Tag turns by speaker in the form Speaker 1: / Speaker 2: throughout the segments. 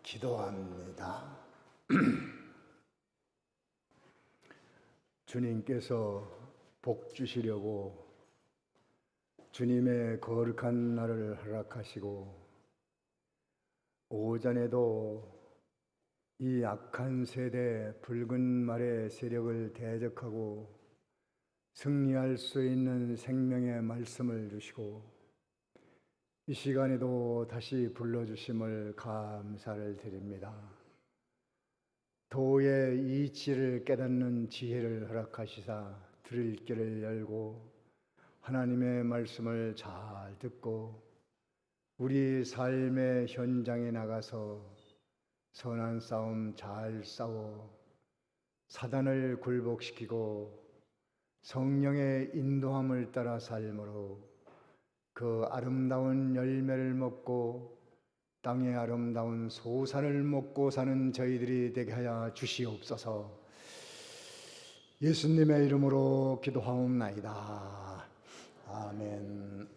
Speaker 1: 기도합니다. 주님께서 복 주시려고 주님의 거룩한 날을 허락하시고 오전에도 이 악한 세대 붉은 말의 세력을 대적하고 승리할 수 있는 생명의 말씀을 주시고 이 시간에도 다시 불러주심을 감사를 드립니다. 도의 이치를 깨닫는 지혜를 허락하시사 들을 길을 열고 하나님의 말씀을 잘 듣고 우리 삶의 현장에 나가서 선한 싸움 잘 싸워 사단을 굴복시키고 성령의 인도함을 따라 삶으로 그 아름다운 열매를 먹고 땅의 아름다운 소산을 먹고 사는 저희들이 되게 하여 주시옵소서. 예수님의 이름으로 기도하옵나이다. 아멘.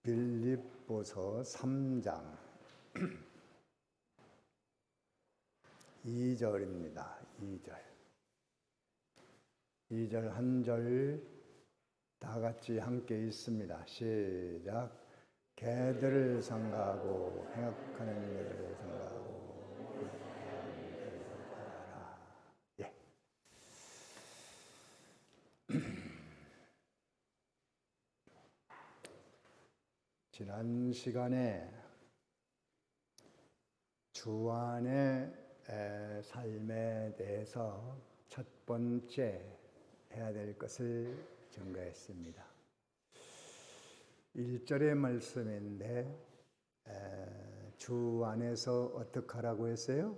Speaker 1: 빌립보서 3장 2절입니다. 2절 한 절 다 같이 함께 읽습니다. 시작. 개들을 상가하고 행악하는 일을 상가하고 예. 지난 시간에 주 안의 삶에 대해서 첫 번째 해야 될 것을 증거했습니다. 1절의 말씀인데 주 안에서 어떻게 하라고 했어요?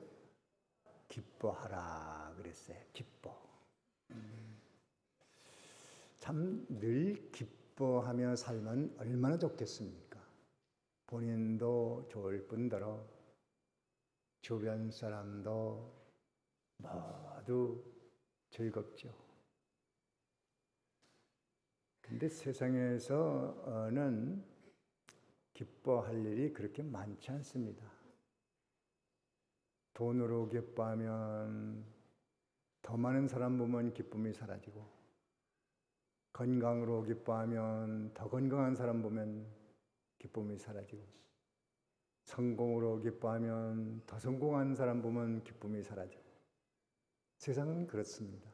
Speaker 1: 기뻐하라 그랬어요. 기뻐. 참 늘 기뻐하며 살면 얼마나 좋겠습니까? 본인도 좋을 뿐더러 주변 사람도 모두 즐겁죠. 근데 세상에서는 기뻐할 일이 그렇게 많지 않습니다. 돈으로 기뻐하면 더 많은 사람 보면 기쁨이 사라지고, 건강으로 기뻐하면 더 건강한 사람 보면 기쁨이 사라지고, 성공으로 기뻐하면 더 성공한 사람 보면 기쁨이 사라지고, 세상은 그렇습니다.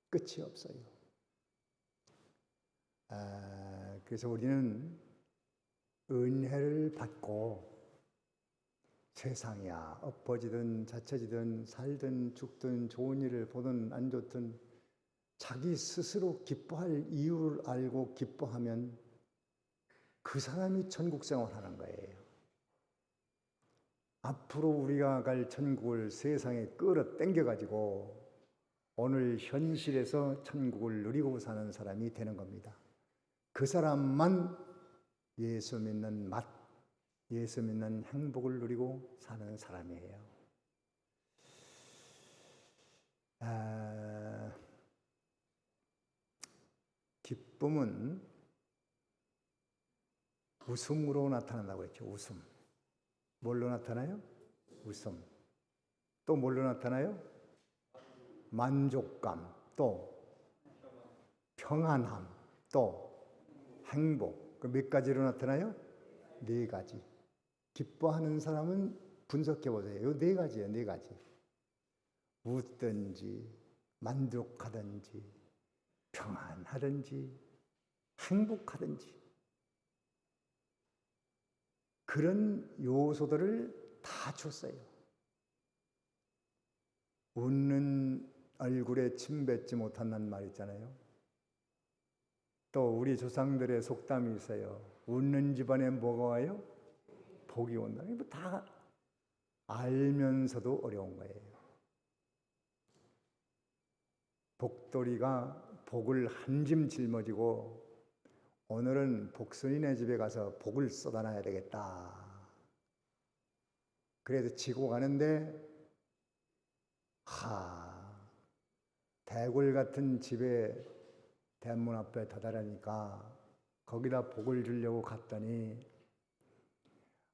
Speaker 1: 끝이 없어요. 그래서 우리는 은혜를 받고 세상이야 엎어지든 자처지든 살든 죽든 좋은 일을 보든 안 좋든 자기 스스로 기뻐할 이유를 알고 기뻐하면 그 사람이 천국 생활하는 거예요. 앞으로 우리가 갈 천국을 세상에 끌어당겨가지고 오늘 현실에서 천국을 누리고 사는 사람이 되는 겁니다. 그 사람만 예수 믿는 맛, 예수 믿는 행복을 누리고 사는 사람이에요. 기쁨은 웃음으로 나타난다고 했죠. 웃음. 뭘로 나타나요? 웃음. 또 뭘로 나타나요? 만족감, 또 평안함, 또 행복. 그 몇 가지로 나타나요? 4가지. 기뻐하는 사람은 분석해 보세요. 이 4가지예요. 4가지. 웃든지 만족하든지 평안하든지 행복하든지 그런 요소들을 다 줬어요. 웃는 얼굴에 침 뱉지 못한다는 말 있잖아요. 또 우리 조상들의 속담이 있어요. 웃는 집안에 뭐가 와요? 복이 온다. 이거 다 알면서도 어려운 거예요. 복돌이가 복을 한 짐 짊어지고 오늘은 복순이네 집에 가서 복을 쏟아놔야 되겠다. 그래서 지고 가는데 대굴 같은 집에 대문 앞에 다다르니까 거기다 복을 주려고 갔더니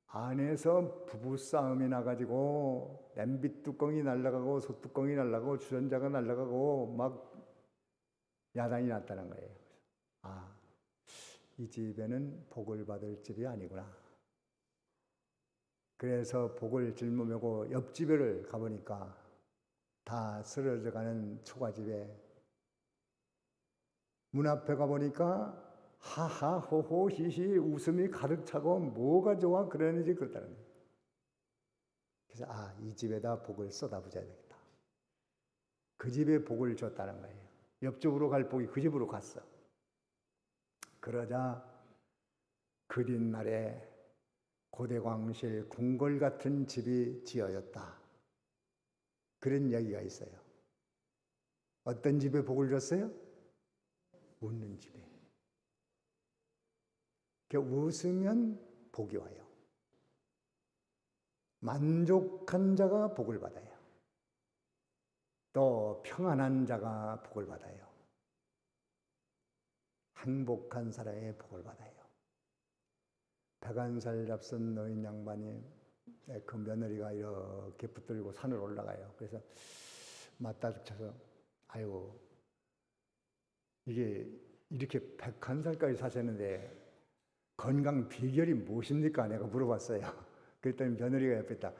Speaker 1: 안에서 부부싸움이 나가지고 냄비 뚜껑이 날아가고 솥뚜껑이 날아가고 주전자가 날아가고 막 야단이 났다는 거예요. 아, 이 집에는 복을 받을 집이 아니구나. 그래서 복을 짊어매고 옆집을 가보니까 다 쓰러져가는 초가집에 문 앞에 가보니까 하하 호호 히히 웃음이 가득 차고 뭐가 좋아 그러는지 그렇다는 거예요. 그래서 이 집에다 복을 쏟아부어야 되겠다. 그 집에 복을 줬다는 거예요. 옆집으로 갈 복이 그 집으로 갔어. 그러자 그린 날에 고대광실 궁궐 같은 집이 지어졌다. 그런 이야기가 있어요. 어떤 집에 복을 줬어요? 웃는 집에. 웃으면 복이 와요. 만족한 자가 복을 받아요. 또 평안한 자가 복을 받아요. 행복한 사람의 복을 받아요. 101살 잡선 노인 양반이 그 며느리가 이렇게 붙들고 산을 올라가요. 그래서 맞다둑 쳐서 아이고 이게 이렇게 101살까지 사셨는데 건강 비결이 무엇입니까? 내가 물어봤어요. 그랬더니 며느리가 옆에 있다.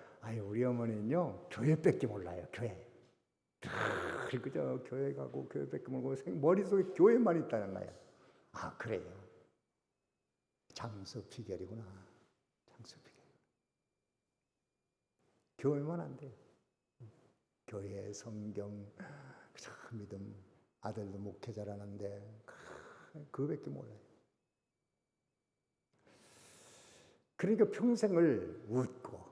Speaker 1: 우리 어머니는요 교회밖에 몰라요. 교회. 그저 교회 가고 교회밖에 모르고 머릿속에 교회만 있다는 거야. 그래요. 장수 비결이구나. 장수 비결. 교회만 안 돼요. 교회, 성경, 믿음. 아들도 목회자라는데 그거밖에 몰라요. 그러니까 평생을 웃고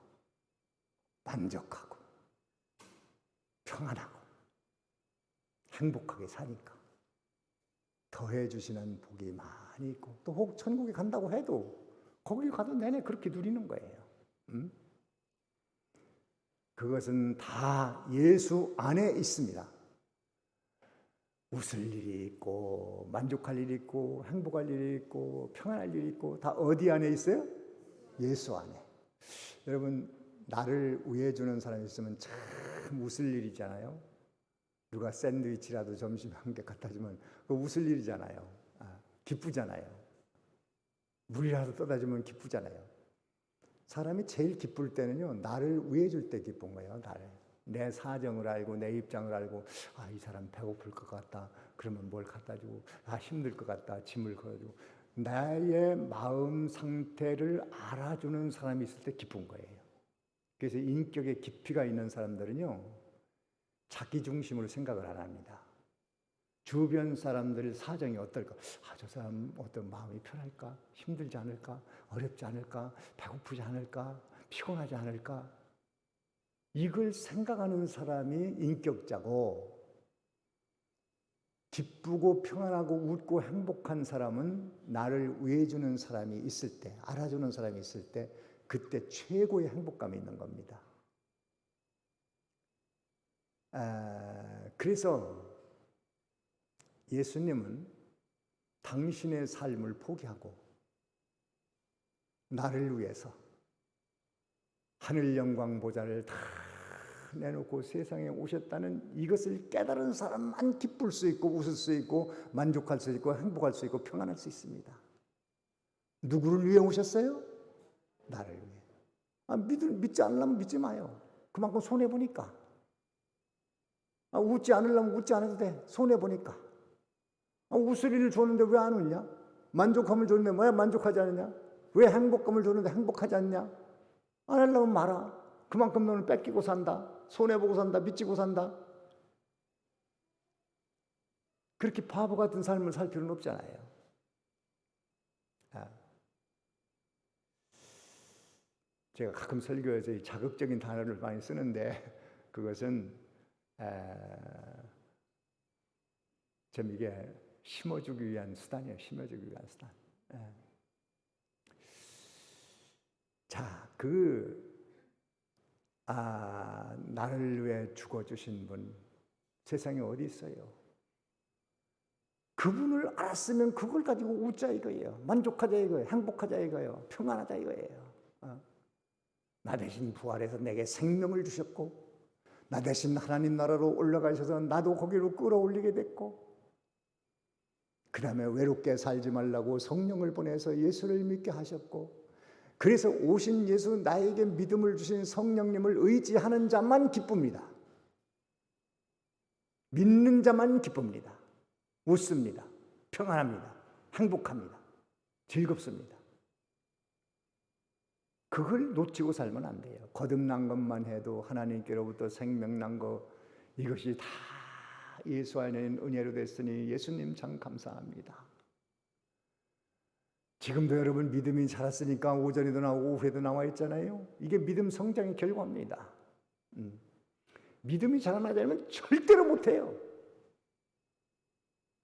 Speaker 1: 만족하고 평안하고 행복하게 사니까 더해 주시는 복이 많이 있고 또 혹 천국에 간다고 해도 거기 가도 내내 그렇게 누리는 거예요. 그것은 다 예수 안에 있습니다. 웃을 일이 있고 만족할 일이 있고 행복할 일이 있고 평안할 일이 있고 다 어디 안에 있어요? 예수 안에. 여러분 나를 위해주는 사람이 있으면 참 웃을 일이잖아요. 누가 샌드위치라도 점심 한 개 갖다 주면 그거 웃을 일이잖아요. 기쁘잖아요. 물이라도 떠다 주면 기쁘잖아요. 사람이 제일 기쁠 때는요 나를 위해줄 때 기쁜 거예요. 내 사정을 알고 내 입장을 알고 이 사람 배고플 것 같다. 그러면 뭘 갖다 주고 힘들 것 같다. 짐을 걸어주고 나의 마음 상태를 알아주는 사람이 있을 때 기쁜 거예요. 그래서 인격에 깊이가 있는 사람들은요 자기 중심으로 생각을 안 합니다. 주변 사람들의 사정이 어떨까? 저 사람 어떤 마음이 편할까? 힘들지 않을까? 어렵지 않을까? 배고프지 않을까? 피곤하지 않을까? 이걸 생각하는 사람이 인격자고 기쁘고 평안하고 웃고 행복한 사람은 나를 위해주는 사람이 있을 때, 알아주는 사람이 있을 때 그때 최고의 행복감이 있는 겁니다. 그래서 예수님은 당신의 삶을 포기하고 나를 위해서 하늘 영광 보좌를 다 내놓고 세상에 오셨다는 이것을 깨달은 사람만 기쁠 수 있고 웃을 수 있고 만족할 수 있고 행복할 수 있고 평안할 수 있습니다. 누구를 위해 오셨어요? 나를 위해. 믿지 않으려면 믿지 마요. 그만큼 손해보니까. 웃지 않으려면 웃지 않아도 돼. 손해보니까. 웃을 일을 줬는데 왜 안 웃냐? 만족감을 줬는데 왜 만족하지 않느냐? 왜 행복감을 줬는데 행복하지 않냐? 안 하려면 말아. 그만큼 너는 뺏기고 산다. 손해보고 산다. 미치고 산다. 그렇게 바보 같은 삶을 살 필요는 없잖아요. 제가 가끔 설교에서 이 자극적인 단어를 많이 쓰는데 그것은 좀 이게 심어주기 위한 수단이에요. 심어주기 위한 수단. 자, 나를 위해 죽어주신 분 세상에 어디 있어요? 그 그분을 알았으면 그걸 가지고 웃자 이거예요. 만족하자 이거예요. 행복하자 이거예요. 평안하자 이거예요. 나 대신 부활해서 내게 생명을 주셨고, 나 대신 하나님 나라로 올라가셔서 나도 거기로 끌어올리게 됐고, 그 다음에 외롭게 살지 말라고 성령을 보내서 예수를 믿게 하셨고, 그래서 오신 예수, 나에게 믿음을 주신 성령님을 의지하는 자만 기쁩니다. 믿는 자만 기쁩니다. 웃습니다. 평안합니다. 행복합니다. 즐겁습니다. 그걸 놓치고 살면 안 돼요. 거듭난 것만 해도 하나님께로부터 생명난 것, 이것이 다 예수 안에 있는 은혜로 됐으니 예수님 참 감사합니다. 지금도 여러분 믿음이 자랐으니까 오전에도 나오고 오후에도 나와 있잖아요. 이게 믿음 성장의 결과입니다. 믿음이 자라나려면 절대로 못해요.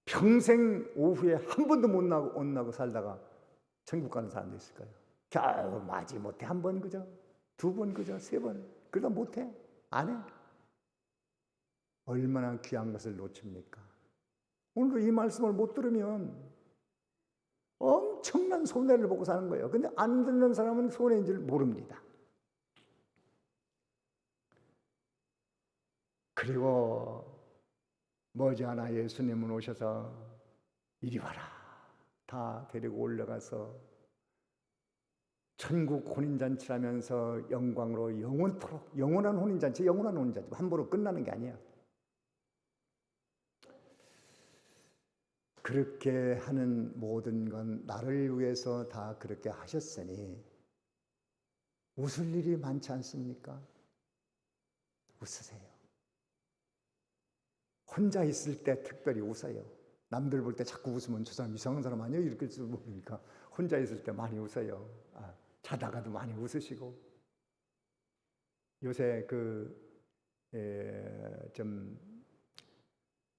Speaker 1: 평생 오후에 한 번도 못 나고 살다가 천국 가는 사람도 있을 거예요. 겨우 마지 못해. 한 번 그저, 두 번 그저, 세 번. 그러다 못해. 안 해. 얼마나 귀한 것을 놓칩니까? 오늘도 이 말씀을 못 들으면 엄청난 손해를 보고 사는 거예요. 근데 안 듣는 사람은 손해인 줄 모릅니다. 그리고 머지않아 예수님은 오셔서 이리 와라. 다 데리고 올라가서 천국 혼인잔치라면서 영광으로 영원토록, 영원한 혼인잔치, 영원한 혼인잔치, 함부로 끝나는 게 아니야. 그렇게 하는 모든 건 나를 위해서 다 그렇게 하셨으니 웃을 일이 많지 않습니까? 웃으세요. 혼자 있을 때 특별히 웃어요. 남들 볼 때 자꾸 웃으면 저 사람 이상한 사람 아니에요? 이렇게 모르니까 혼자 있을 때 많이 웃어요. 자다가도 많이 웃으시고. 요새 좀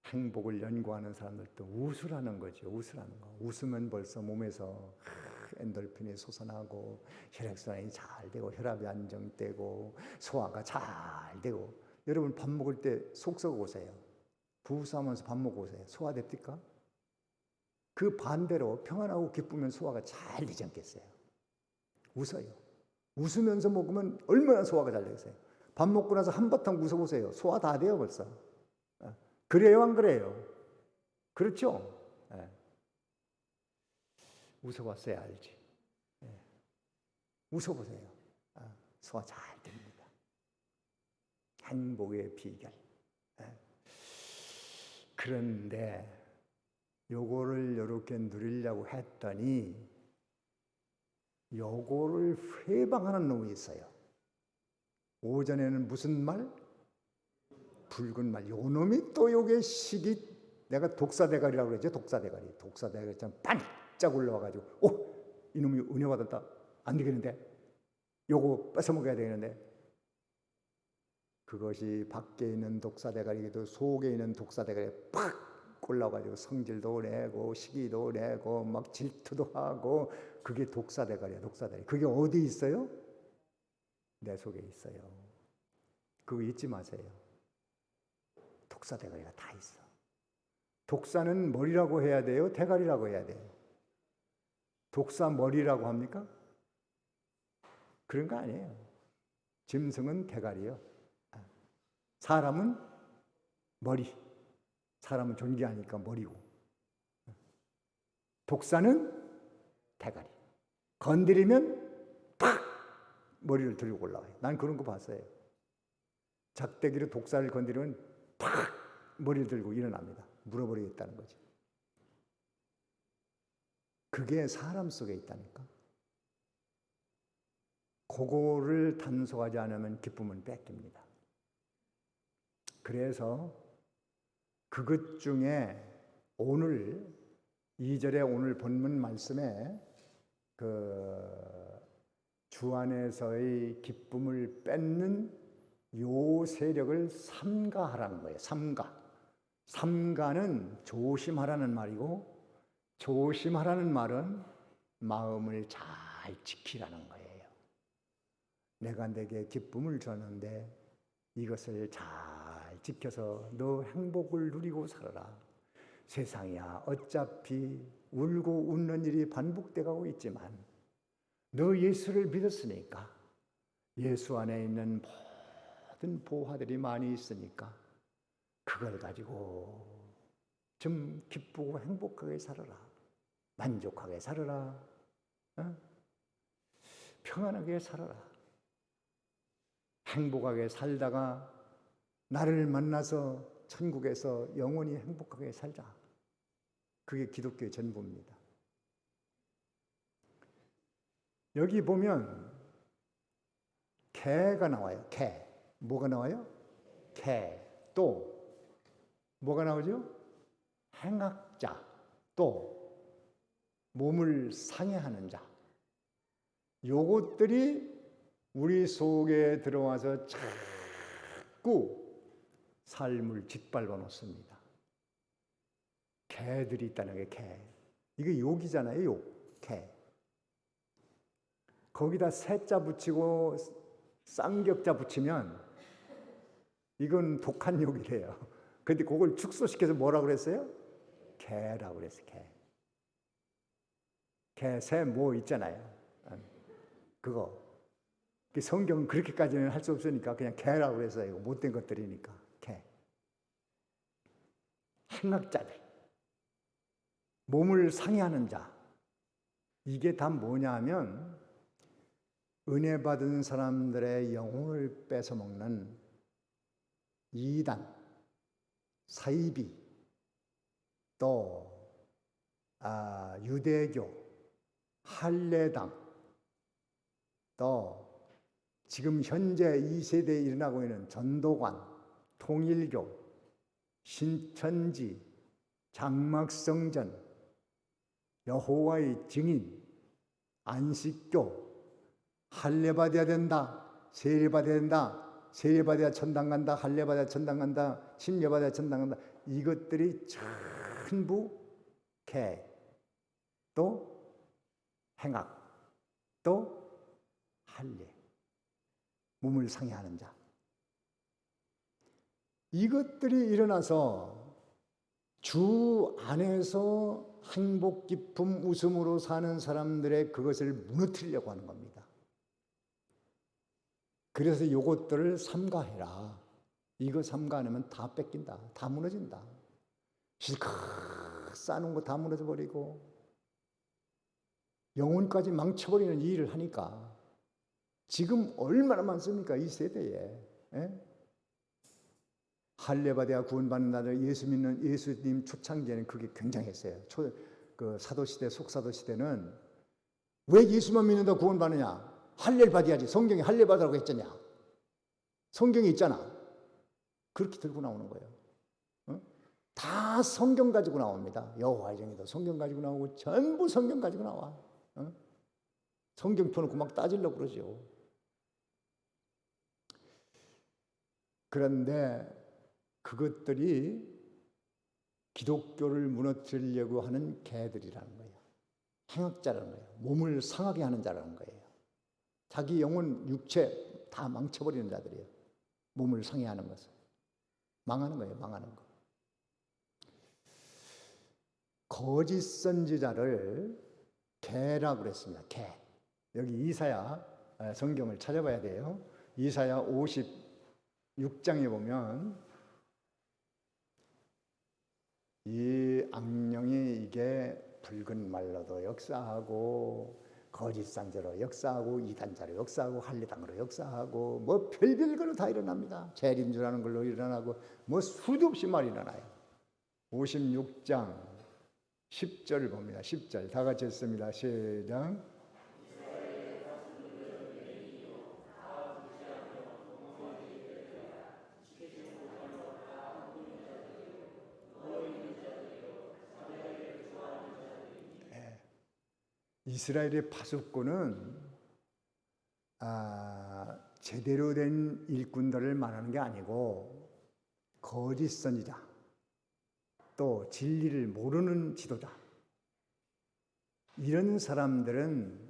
Speaker 1: 행복을 연구하는 사람들도 웃으라는 거죠. 웃으라는 거. 웃으면 벌써 몸에서 엔돌핀이 솟아나고 혈액순환이 잘 되고 혈압이 안정되고 소화가 잘 되고. 여러분 밥 먹을 때 속 썩어 오세요. 부부싸움하면서 밥 먹고 오세요. 소화됩니까? 그 반대로 평안하고 기쁘면 소화가 잘 되지 않겠어요? 웃어요. 웃으면서 먹으면 얼마나 소화가 잘 되겠어요? 밥 먹고 나서 한바탕 웃어보세요. 소화 다 돼요 벌써. 그래요 안 그래요? 그렇죠? 웃어봤어야 알지. 웃어보세요. 소화 잘 됩니다. 행복의 비결. 그런데 요거를 이렇게 누리려고 했더니 요거를 회방하는 놈이 있어요. 오전에는 무슨 말? 붉은 말. 요 놈이 또 요게 식이, 내가 독사대가리라고 그러죠. 독사대가리. 독사대가리 참 반짝 올라와가지고 이놈이 은혜 받았다. 안 되겠는데? 요거 뺏어먹어야 되겠는데? 그것이 밖에 있는 독사대가리도 속에 있는 독사대가리에 팍 올라와가지고 성질도 내고 시기도 내고 막 질투도 하고. 그게 독사대가리야. 독사대가리. 그게 어디 있어요? 내 속에 있어요. 그거 잊지 마세요. 독사대가리가 다 있어. 독사는 머리라고 해야 돼요? 대가리라고 해야 돼요? 독사 머리라고 합니까? 그런 거 아니에요. 짐승은 대가리요. 사람은 머리. 사람은 존재하니까 머리고. 독사는 대가리. 건드리면 팍! 머리를 들고 올라와요. 난 그런 거 봤어요. 작대기로 독사를 건드리면 팍! 머리를 들고 일어납니다. 물어버리겠다는 거지. 그게 사람 속에 있다니까. 그거를 단속하지 않으면 기쁨은 뺏깁니다. 그래서 그것 중에 오늘 2절에 오늘 본문 말씀에 주 안에서의 기쁨을 뺏는 요 세력을 삼가하라는 거예요. 삼가는 조심하라는 말이고, 조심하라는 말은 마음을 잘 지키라는 거예요. 내가 내게 기쁨을 줬는데 이것을 잘 지켜서 너 행복을 누리고 살아라. 세상이야 어차피 울고 웃는 일이 반복돼 가고 있지만 너 예수를 믿었으니까 예수 안에 있는 모든 보화들이 많이 있으니까 그걸 가지고 좀 기쁘고 행복하게 살아라. 만족하게 살아라. 평안하게 살아라. 행복하게 살다가 나를 만나서 천국에서 영원히 행복하게 살자. 그게 기독교의 전부입니다. 여기 보면 개가 나와요. 개. 뭐가 나와요? 개. 또 뭐가 나오죠? 행악자. 또 몸을 상해하는 자. 요것들이 우리 속에 들어와서 자꾸 삶을 짓밟아 놓습니다. 개들이 있다는 게 개. 이게 욕이잖아요, 욕. 개. 거기다 새자 붙이고 쌍격자 붙이면 이건 독한 욕이래요. 근데 그걸 축소시켜서 뭐라고 그랬어요? 개라고 그랬어요, 개. 개, 새, 뭐 있잖아요. 그거. 성경은 그렇게까지는 할 수 없으니까 그냥 개라고 그랬어요. 못된 것들이니까. 개. 행악자들. 몸을 상해하는 자. 이게 다 뭐냐 하면 은혜 받은 사람들의 영혼을 뺏어먹는 이단, 사이비, 또 유대교, 할례당, 또 지금 현재 이 세대에 일어나고 있는 전도관, 통일교, 신천지, 장막성전, 여호와의 증인, 안식교, 할례 받아야 된다, 세례 받아야 된다, 세례 받아야 천당 간다, 할례 받아야 천당 간다, 침례 받아야 천당 간다. 이것들이 전부 개, 또 행악, 또 할례, 몸을 상해하는 자. 이것들이 일어나서 주 안에서 행복, 기쁨, 웃음으로 사는 사람들의 그것을 무너뜨리려고 하는 겁니다. 그래서 요것들을 삼가해라. 이거 삼가 안 하면 다 뺏긴다. 다 무너진다. 실컷 쌓아놓은 거 다 무너져 버리고 영혼까지 망쳐버리는 이 일을 하니까 지금 얼마나 많습니까? 이 세대에. 할례 받아야 구원받는다. 예수 믿는 예수님 초창기에는 그게 굉장했어요. 그 사도시대, 속사도시대는 왜 예수만 믿는다 구원받느냐? 할례를 받아야지. 성경에 할례 받으라고 했잖냐. 성경에 있잖아. 그렇게 들고 나오는 거예요. 다 성경 가지고 나옵니다. 여호와의 정의도 성경 가지고 나오고 전부 성경 가지고 나와. 성경 펴놓고 막 따지려고 그러죠. 그런데 그것들이 기독교를 무너뜨리려고 하는 개들이라는 거예요. 행악자라는 거예요. 몸을 상하게 하는 자라는 거예요. 자기 영혼, 육체 다 망쳐버리는 자들이에요. 몸을 상해하는 것은. 망하는 거예요. 망하는 거. 거짓 선지자를 개라고 그랬습니다. 개. 여기 이사야 성경을 찾아봐야 돼요. 이사야 56장에 보면 이 악령이 이게 붉은 말로도 역사하고 거짓 선지자로 역사하고 이단자로 역사하고 할례당으로 역사하고 뭐 별별 걸로 다 일어납니다. 재림주라는 걸로 일어나고 뭐 수도 없이 말이 일어나요. 56장 10절 봅니다. 10절 다 같이 했습니다. 시작. 이스라엘의 파수꾼은 제대로 된 일꾼들을 말하는 게 아니고 거짓 선지자, 또 진리를 모르는 지도자, 이런 사람들은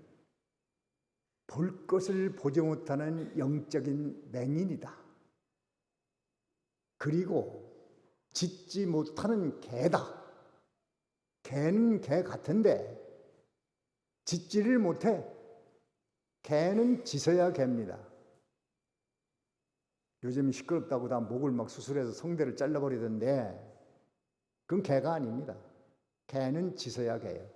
Speaker 1: 볼 것을 보지 못하는 영적인 맹인이다. 그리고 짓지 못하는 개다. 개는 개 같은데 짖지를 못해. 개는 짖어야 개입니다. 요즘 시끄럽다고 다 목을 막 수술해서 성대를 잘라버리던데 그건 개가 아닙니다. 개는 짖어야 개예요.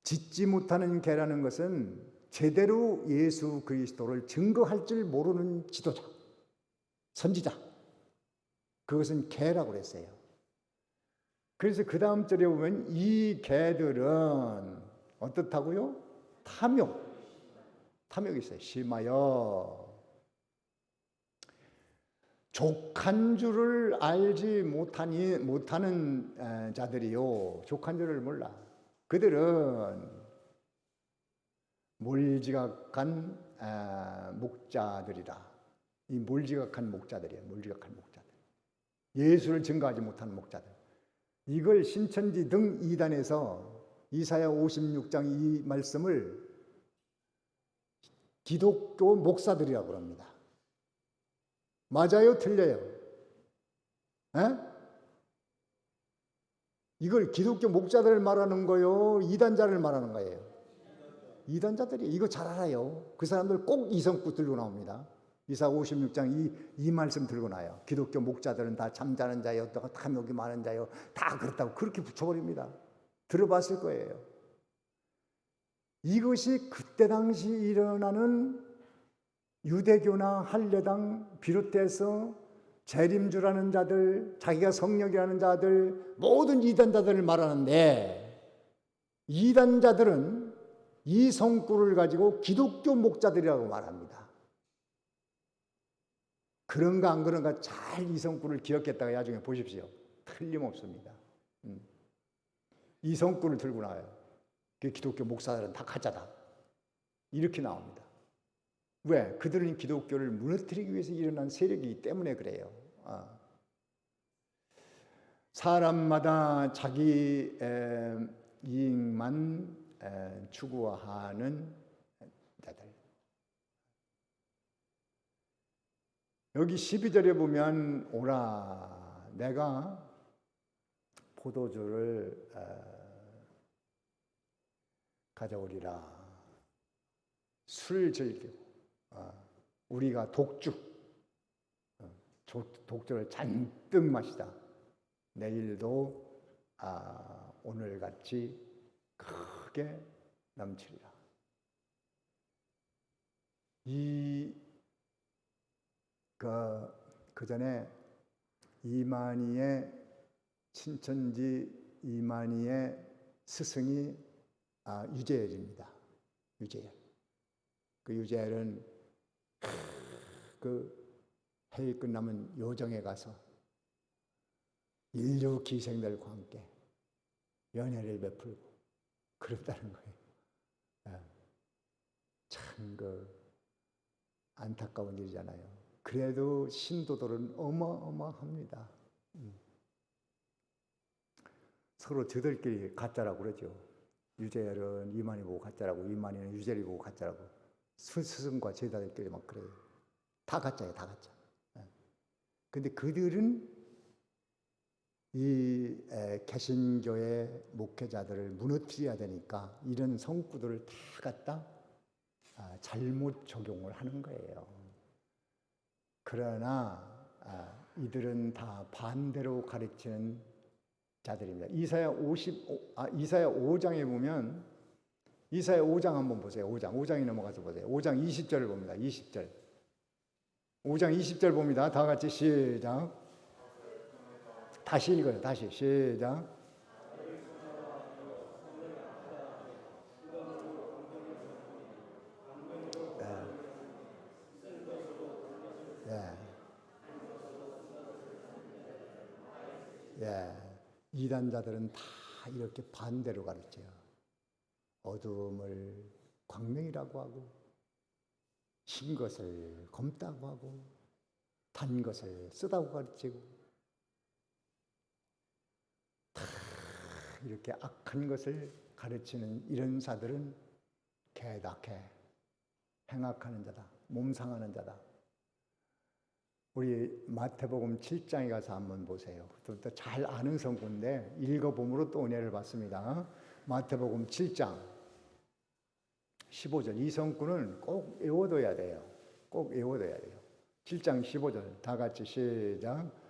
Speaker 1: 짖지 못하는 개라는 것은 제대로 예수 그리스도를 증거할 줄 모르는 지도자, 선지자. 그것은 개라고 그랬어요. 그래서 그 다음 절에 보면 이 개들은 어떻다고요? 탐욕이 있어요. 심하여 족한 줄을 알지 못하는 자들이요. 족한 줄을 몰라. 그들은 몰지각한 목자들이라. 이 몰지각한 목자들이에요. 몰지각한 목자들. 예수를 증거하지 못하는 목자들. 이걸 신천지 등 이단에서 이사야 56장 이 말씀을 기독교 목사들이라고 합니다. 맞아요? 틀려요? 에? 이걸 기독교 목자들을 말하는 거요? 이단자를 말하는 거예요? 이단자들이 이거 잘 알아요. 그 사람들 꼭 이성구 들고 나옵니다. 이사 56장 이 말씀 들고 나요. 기독교 목자들은 다 잠자는 자요, 또 탐욕이 많은 자요, 다 그렇다고 그렇게 붙여버립니다. 들어봤을 거예요. 이것이 그때 당시 일어나는 유대교나 할례당 비롯해서 재림주라는 자들, 자기가 성령이라는 자들, 모든 이단자들을 말하는데 이단자들은 이 성구를 가지고 기독교 목자들이라고 말합니다. 그런가 안 그런가 잘 이 성구를 기억했다가 나중에 보십시오. 틀림없습니다. 이 성구를 들고 나와요. 그 기독교 목사들은 다 가짜다. 이렇게 나옵니다. 왜? 그들은 기독교를 무너뜨리기 위해서 일어난 세력이기 때문에 그래요. 사람마다 자기 이익만 추구하는 자들. 여기 12절에 보면 오라 내가 포도주를 가져오리라. 술 즐기고 우리가 독주를 잔뜩 마시다. 내일도 오늘같이 크게 넘치리라. 그 전에 이만희의 신천지 이만희의 스승이 유재열입니다. 유재열. 그 유재열은 그 회의 끝나면 요정에 가서 인류 기생들과 함께 연애를 베풀고 그랬다는 거예요. 참 안타까운 일이잖아요. 그래도 신도들은 어마어마합니다. 서로 저들끼리 가짜라고 그러죠. 유재열은 이만희 보고 가짜라고, 이만희는 유재열이 보고 가짜라고. 스승과 제자들끼리 막 그래요. 다 가짜예요, 다 가짜. 근데 그들은 이 개신교의 목회자들을 무너뜨려야 되니까 이런 성구들을 다 갖다 잘못 적용을 하는 거예요. 그러나 이들은 다 반대로 가르치는 자들입니다. 이사야 5장에 보면 이사야 5장 한번 보세요. 5장에 넘어가서 보세요. 5장 20절을 봅니다. 20절. 5장 20절 봅니다. 다 같이 시작. 다시 읽어요. 다시 시작. 이단자들은 다 이렇게 반대로 가르쳐요. 어두움을 광명이라고 하고, 신 것을 검다고 하고, 단 것을 쓰다고 가르치고, 다 이렇게 악한 것을 가르치는 이런 자들은 개다, 개. 행악하는 자다, 몸상하는 자다. 우리 마태복음 7장에 가서 한번 보세요. 또 잘 아는 성구인데 읽어봄으로 또 은혜를 받습니다. 마태복음 7장 15절. 이 성구는 꼭 외워둬야 돼요. 꼭 외워둬야 돼요. 7장 15절 다 같이 시작.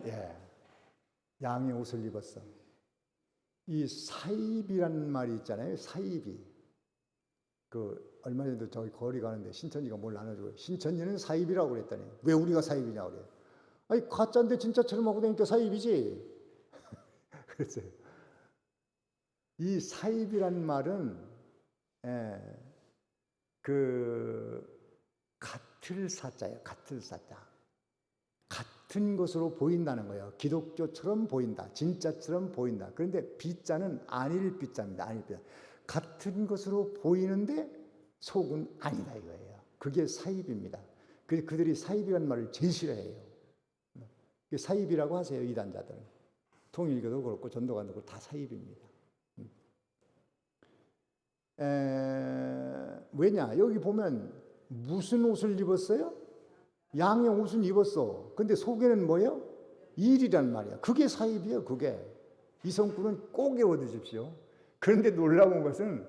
Speaker 1: 예, 양의 옷을 입었어. 이 사입이라는 말이 있잖아요. 사입이. 얼마 전에도 저기 거리 가는데 신천지가 뭘 나눠주고, 신천지는 사입이라고 그랬더니 왜 우리가 사입이냐고 그래요. 아니 가짜인데 진짜처럼 하고 다니니까 사입이지. 그랬어요. 이 사입이란 말은 같을 사자예요. 같을 사자. 같은 것으로 보인다는 거예요. 기독교처럼 보인다. 진짜처럼 보인다. 그런데 비자는 아닐 비자입니다. 아닐 비자. 같은 것으로 보이는데 속은 아니다 이거예요. 그게 사입입니다. 그들이 사입이라는 말을 제일 싫어해요. 사입이라고 하세요. 이단자들은. 통일교도 그렇고 전도관도 그렇고 다 사입입니다. 왜냐? 여기 보면 무슨 옷을 입었어요? 양의 옷은 입었어. 근데 속에는 뭐예요? 일이란 말이야. 그게 사입이에요. 그게. 이 성구는 꼭 외워두십시오. 그런데 놀라운 것은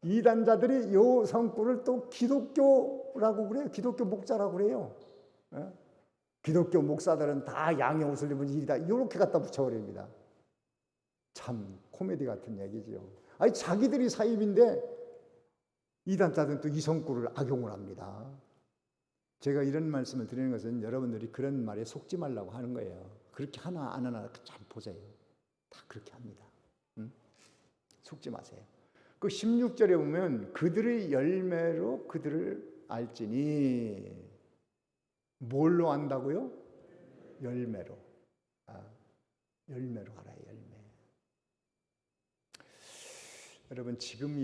Speaker 1: 이단자들이 이 성구를 또 기독교라고 그래요. 기독교 목자라고 그래요. 기독교 목사들은 다 양의 옷을 입은 일이다. 이렇게 갖다 붙여버립니다. 참 코미디 같은 얘기지요. 아니 자기들이 사입인데 이단자들은 또 이 성구를 악용을 합니다. 제가 이런 말씀을 드리는 것은 여러분들이 그런 말에 속지 말라고 하는 거예요. 그렇게 하나 안 하나 잘 보세요. 다 그렇게 합니다. 속지 마세요. 그 16절에 보면 그들의 열매로 그들을 알지니, 뭘로 안다고요? 열매로. 열매로 알아요. 열매. 여러분 지금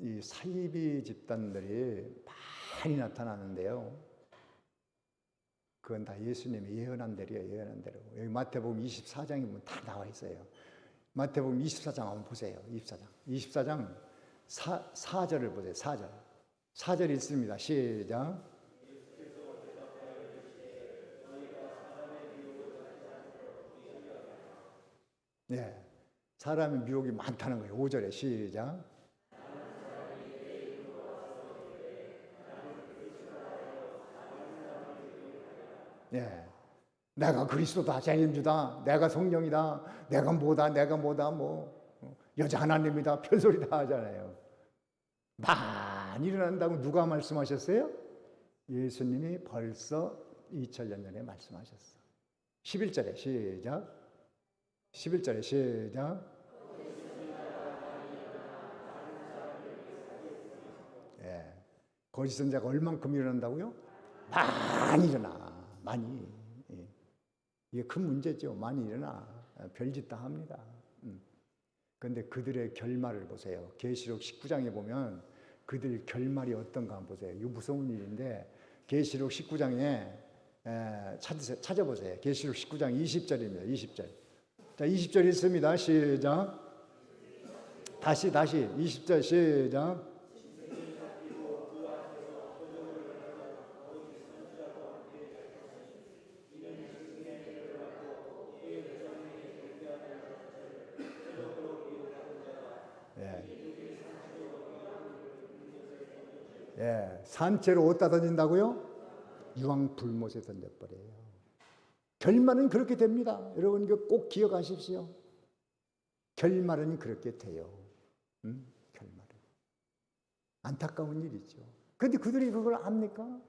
Speaker 1: 이 사이비 집단들이 많이 나타나는데요. 그건 다 예수님이 예언한 대로예요. 예언한 대로. 여기 마태복음 24장에 보면 다 나와 있어요. 마태복음 24장 한번 보세요. 24장 4절을 보세요. 4절. 4절 읽습니다. 시작. 네. 사람의 미혹이 많다는 거예요. 5절에 시작. 네. 내가 그리스도다, 재림주다, 내가 성령이다, 내가 뭐다, 여자 하나님이다, 별소리 다 하잖아요. 많이 일어난다고 누가 말씀하셨어요? 예수님이 벌써 2000년 전에 말씀하셨어. 11절에 시작. 11절에 시작. 예. 거짓 선자가 얼만큼 일어난다고요? 많이 일어나. 많이. 이게 큰 문제죠. 많이 일어나. 별짓 다 합니다. 그런데 그들의 결말을 보세요. 계시록 19장에 보면 그들 결말이 어떤가 한번 보세요. 이거 무서운 일인데 계시록 19장에 찾아보세요. 계시록 19장 20절입니다. 20절. 자, 20절 읽습니다. 시작. 다시 20절 시작. 산채로 어디다 던진다고요? 유황 불못에 던져버려요. 결말은 그렇게 됩니다. 여러분 이거 꼭 기억하십시오. 결말은 그렇게 돼요. 결말은. 안타까운 일이죠. 그런데 그들이 그걸 압니까?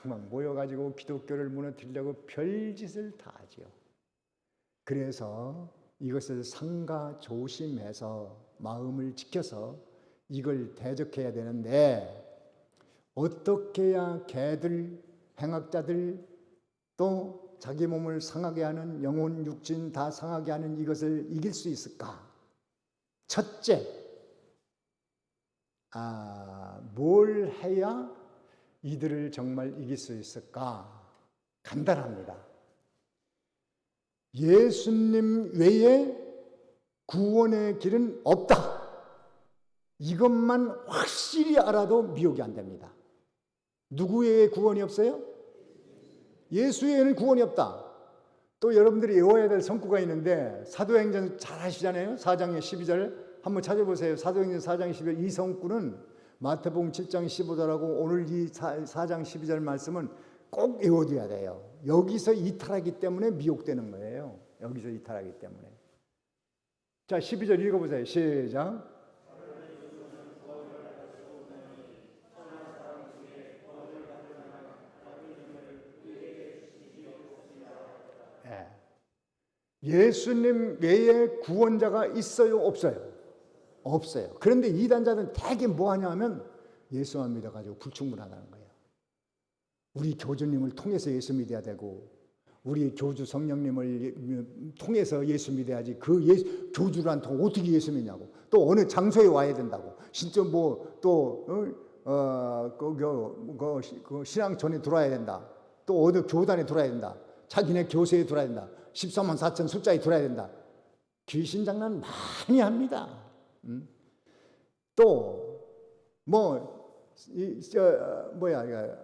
Speaker 1: 막 모여가지고 기독교를 무너뜨리려고 별짓을 다 하죠. 그래서 이것을 삼가 조심해서 마음을 지켜서 이걸 대적해야 되는데 어떻게 해야 개들, 행악자들 또 자기 몸을 상하게 하는 영혼, 육신 다 상하게 하는 이것을 이길 수 있을까? 첫째, 뭘 해야 이들을 정말 이길 수 있을까? 간단합니다. 예수님 외에 구원의 길은 없다. 이것만 확실히 알아도 미혹이 안 됩니다. 누구 외에 구원이 없어요? 예수 외에는 구원이 없다. 또 여러분들이 외워야 될 성구가 있는데 사도행전 잘 아시잖아요. 4장 12절 한번 찾아보세요. 사도행전 4장 12절 이 성구는 마태복음 7장 15절하고 오늘 이 4장 12절 말씀은 꼭 외워둬야 돼요. 여기서 이탈하기 때문에 미혹되는 거예요. 여기서 이탈하기 때문에. 자, 12절 읽어보세요. 시작. 예수님 외에 구원자가 있어요? 없어요? 없어요. 그런데 이단자들은 대개 뭐 하냐면 예수만 믿어가지고 불충분하다는 거예요. 우리 교주님을 통해서 예수 믿어야 되고 우리 교주 성령님을 통해서 예수 믿어야지 그 교주란 통 어떻게 예수 믿냐고 또 어느 장소에 와야 된다고 진짜 그 신앙전에 들어와야 된다 또 어느 교단에 들어와야 된다 자기네 교세에 들어와야 된다 14만 4천 숫자에 들어야 된다. 귀신 장난 많이 합니다. 또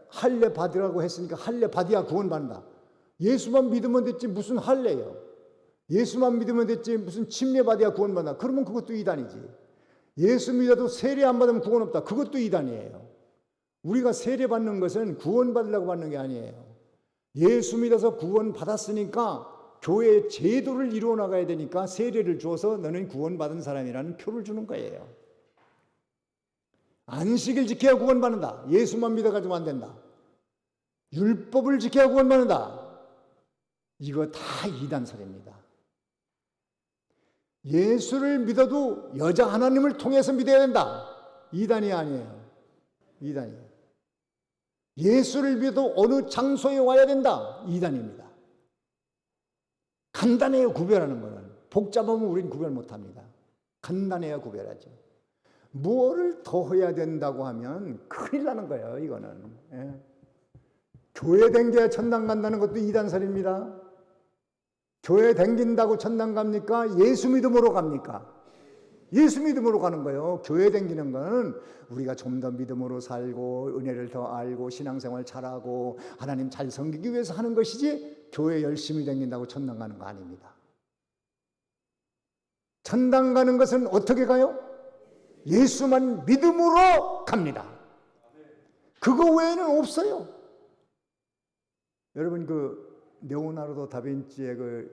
Speaker 1: 할례 받으라고 했으니까 할례 받아야 구원받는다. 예수만 믿으면 됐지 무슨 할례예요. 예수만 믿으면 됐지 무슨 침례 받아야 구원받는다. 그러면 그것도 이단이지. 예수 믿어도 세례 안 받으면 구원 없다. 그것도 이단이에요. 우리가 세례 받는 것은 구원받으려고 받는 게 아니에요. 예수 믿어서 구원 받았으니까 교회의 제도를 이루어 나가야 되니까 세례를 줘서 너는 구원받은 사람이라는 표를 주는 거예요. 안식일 지켜야 구원받는다. 예수만 믿어가지고 안 된다. 율법을 지켜야 구원받는다. 이거 다 이단설입니다. 예수를 믿어도 여자 하나님을 통해서 믿어야 된다. 이단이 아니에요. 이단이에요. 예수를 믿어도 어느 장소에 와야 된다. 이단입니다. 간단해요, 구별하는 거는. 복잡하면 우리는 구별 못합니다. 간단해야 구별하죠. 뭐를 더 해야 된다고 하면 큰일 나는 거예요, 이거는. 예. 교회 댕겨야 천당 간다는 것도 이단설입니다. 교회 댕긴다고 천당 갑니까? 예수 믿음으로 갑니까? 예수 믿음으로 가는 거예요. 교회 댕기는 거는 우리가 좀 더 믿음으로 살고 은혜를 더 알고 신앙생활 잘하고 하나님 잘 섬기기 위해서 하는 것이지 교회 열심히 댕긴다고 천당 가는 거 아닙니다. 천당 가는 것은 어떻게 가요? 예수만 믿음으로 갑니다. 그거 외에는 없어요. 여러분 레오나르도 다빈치의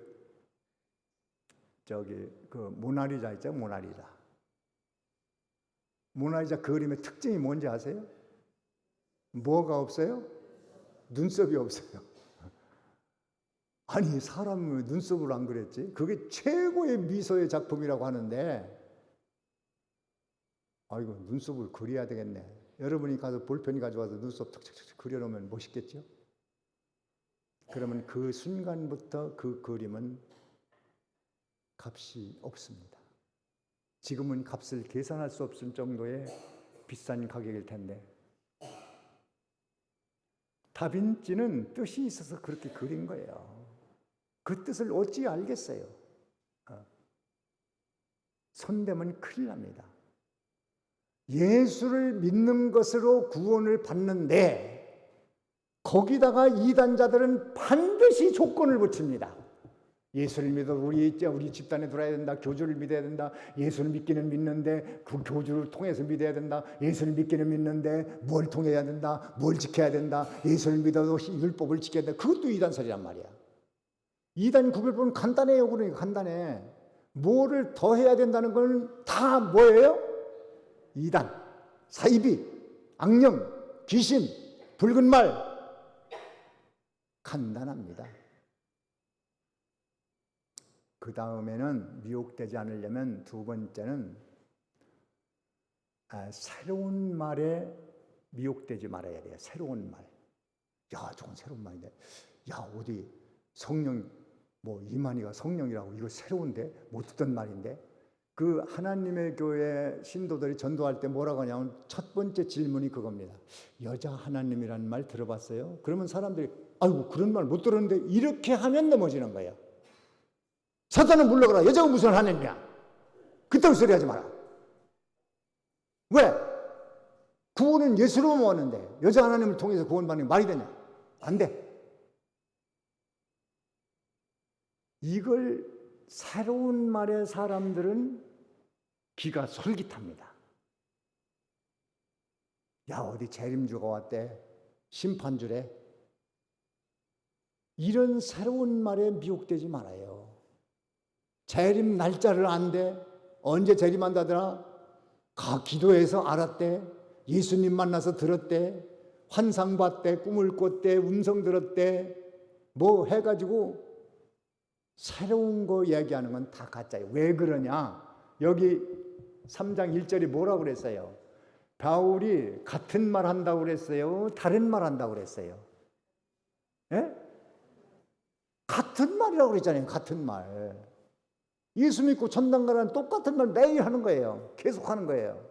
Speaker 1: 모나리자 있죠? 모나리자 그림의 특징이 뭔지 아세요? 뭐가 없어요? 눈썹이 없어요. 아니 사람 눈썹을 안 그랬지? 그게 최고의 미소의 작품이라고 하는데 아이고 눈썹을 그려야 되겠네. 여러분이 가서 볼펜이 가져와서 눈썹 툭툭툭 그려놓으면 멋있겠죠? 그러면 그 순간부터 그 그림은 값이 없습니다. 지금은 값을 계산할 수 없을 정도의 비싼 가격일 텐데 다빈치는 뜻이 있어서 그렇게 그린 거예요. 그 뜻을 어찌 알겠어요? 손대면 큰일 납니다. 예수를 믿는 것으로 구원을 받는데 거기다가 이단자들은 반드시 조건을 붙입니다. 예수를 믿어 우리 집단에 들어야 된다. 교주를 믿어야 된다. 예수를 믿기는 믿는데 그 교주를 통해서 믿어야 된다. 예수를 믿기는 믿는데 뭘 통해야 된다. 뭘 지켜야 된다. 예수를 믿어도 율법을 지켜야 된다. 그것도 이단설이란 말이야. 이단 구별법은 간단해요. 그러니까 간단해. 뭐를 더 해야 된다는 건 다 뭐예요? 이단, 사이비, 악령, 귀신, 붉은 말. 간단합니다. 그 다음에는 미혹되지 않으려면 두 번째는 새로운 말에 미혹되지 말아야 돼요. 새로운 말. 야, 저건 새로운 말인데. 야, 어디 성령 이만희가 성령이라고 이거 새로운데 못 듣던 말인데. 그 하나님의 교회 신도들이 전도할 때 뭐라고 하냐면 첫 번째 질문이 그겁니다. 여자 하나님이라는 말 들어봤어요? 그러면 사람들이 아이고 그런 말 못 들었는데 이렇게 하면 넘어지는 거예요. 사탄은 물러가라. 여자가 무슨 하나님이야? 그딴 소리 하지 마라. 왜? 구원은 예수로만 왔는데 여자 하나님을 통해서 구원받는 게 말이 되냐? 안 돼. 이걸 새로운 말의 사람들은 귀가 솔깃합니다. 야, 어디 재림주가 왔대. 심판주래. 이런 새로운 말에 미혹되지 말아요. 재림 날짜를 안대. 언제 재림한다더라? 기도해서 알았대. 예수님 만나서 들었대. 환상 봤대. 꿈을 꿨대. 음성 들었대. 뭐 해가지고 새로운 거 얘기하는 건 다 가짜예요. 왜 그러냐? 여기 3장 1절이 뭐라고 그랬어요? 바울이 같은 말 한다고 그랬어요? 다른 말 한다고 그랬어요? 예? 같은 말이라고 그랬잖아요. 같은 말. 예수 믿고 천당 가라는 똑같은 말 매일 하는 거예요. 계속 하는 거예요.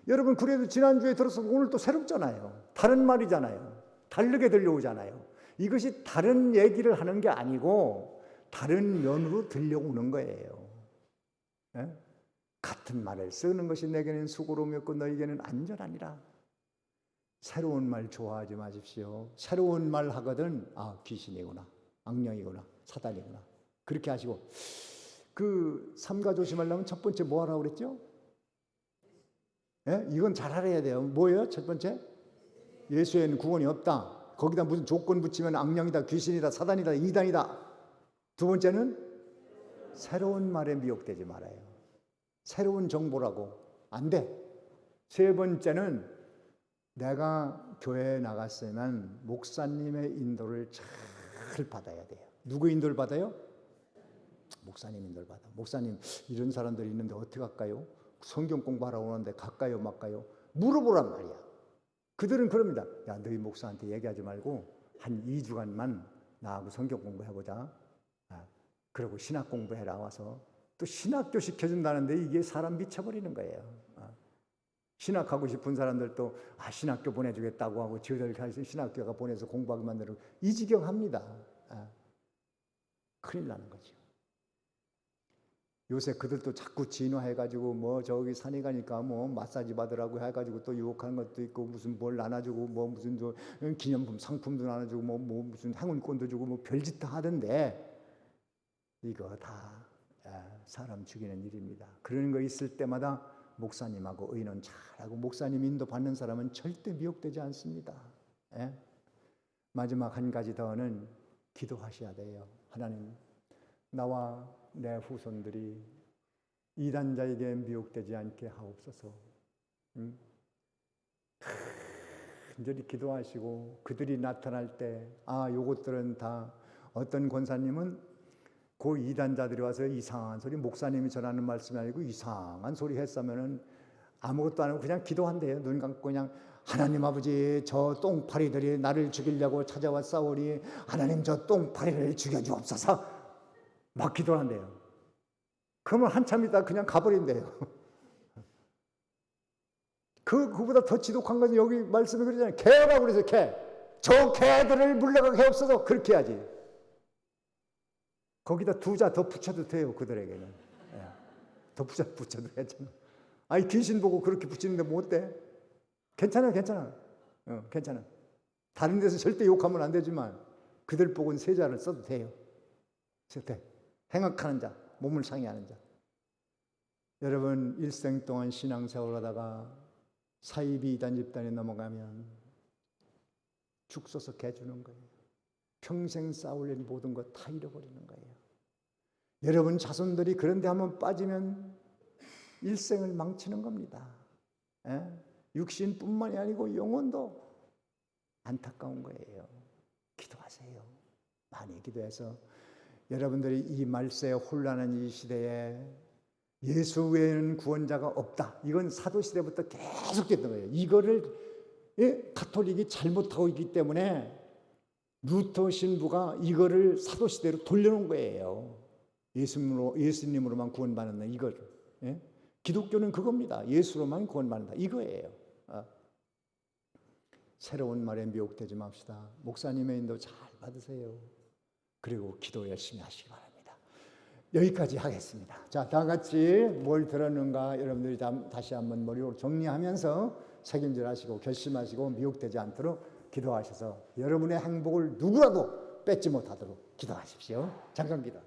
Speaker 1: 여러분, 그래도 지난주에 들어서 오늘 또 새롭잖아요. 다른 말이잖아요. 다르게 들려오잖아요. 이것이 다른 얘기를 하는 게 아니고 다른 면으로 들려오는 거예요. 예? 같은 말을 쓰는 것이 내게는 수고로움이었고 너희에게는 안전하니라. 새로운 말 좋아하지 마십시오. 새로운 말 하거든 귀신이구나, 악령이구나, 사단이구나, 그렇게 하시고. 삼가 조심하려면 첫 번째 뭐 하라고 그랬죠? 예? 이건 잘 알아야 돼요. 뭐예요? 첫 번째? 예수에는 구원이 없다. 거기다 무슨 조건 붙이면 악령이다, 귀신이다, 사단이다, 이단이다. 두 번째는 새로운 말에 미혹되지 말아요. 새로운 정보라고 안 돼. 세 번째는 내가 교회에 나갔으면 목사님의 인도를 잘 받아야 돼요. 누구 인도를 받아요? 목사님 인도를 받아. 목사님, 이런 사람들이 있는데 어떻게 할까요? 성경 공부하러 오는데 갈까요 말까요? 물어보란 말이야. 그들은 그럽니다. 야, 너희 목사한테 얘기하지 말고 한 2주간만 나하고 성경 공부해보자. 그리고 신학 공부해라 와서. 또 신학교 시켜준다는데 이게 사람 미쳐버리는 거예요. 신학하고 싶은 사람들도 신학교 보내주겠다고 하고 저들 신학교가 보내서 공부하게 만들고 이 지경 합니다. 큰일 나는 거죠. 요새 그들도 자꾸 진화해가지고 뭐 저기 산에 가니까 뭐 마사지 받으라고 해가지고 또 유혹하는 것도 있고 무슨 뭘 나눠주고 뭐 무슨 기념품 상품도 나눠주고 뭐 무슨 행운권도 주고 뭐 별짓 다 하던데 이거 다 사람 죽이는 일입니다. 그런 거 있을 때마다 목사님하고 의논 잘하고 목사님 인도 받는 사람은 절대 미혹되지 않습니다. 마지막 한 가지 더는 기도하셔야 돼요. 하나님, 나와 내 후손들이 이단자에게 미혹되지 않게 하옵소서. 간절히 기도하시고 그들이 나타날 때 요것들은 다 어떤 권사님은 그 이단자들이 와서 이상한 소리, 목사님이 전하는 말씀이 아니고 이상한 소리 했으면은 아무것도 안 하고 그냥 기도한대요. 눈 감고 그냥 하나님 아버지, 저 똥파리들이 나를 죽이려고 찾아왔사오니 하나님 저 똥파리를 죽여주옵소서. 막 기도한대요. 그러면 한참 있다 그냥 가버린대요. 그보다 더 지독한 것은 여기 말씀이 그러잖아요. 개라고 그래서 개. 저 개들을 물러가게 하옵소서. 그렇게 해야지. 거기다 2자 더 붙여도 돼요. 그들에게는. 더 붙여도 되잖아. 귀신 보고 그렇게 붙이는데 뭐 어때? 괜찮아. 괜찮아. 다른 데서 절대 욕하면 안 되지만 그들 보고는 3자를 써도 돼요. 행악하는 자, 몸을 상해하는 자. 여러분, 일생 동안 신앙생활을 하다가 사이비 이단 집단에 넘어가면 죽서서 개주는 거예요. 평생 쌓을 모든 것 다 잃어버리는 거예요. 여러분 자손들이 그런데 한번 빠지면 일생을 망치는 겁니다. 육신뿐만이 아니고 영혼도 안타까운 거예요. 기도하세요. 많이 기도해서 여러분들이 이 말세에 혼란한 이 시대에 예수 외에는 구원자가 없다. 이건 사도시대부터 계속됐던 거예요. 이거를 가톨릭이 잘못하고 있기 때문에 루터 신부가 이거를 사도시대로 돌려놓은 거예요. 예수님으로만 구원받는다. 이거를. 기독교는 그겁니다. 예수로만 구원받는다. 이거예요. 새로운 말에 미혹되지 맙시다. 목사님의 인도 잘 받으세요. 그리고 기도 열심히 하시기 바랍니다. 여기까지 하겠습니다. 자, 다 같이 뭘 들었는가 여러분들이 다시 한번 머리로 정리하면서 책임질 하시고 결심하시고 미혹되지 않도록 기도하셔서 여러분의 행복을 누구라도 뺏지 못하도록 기도하십시오. 잠깐 기도.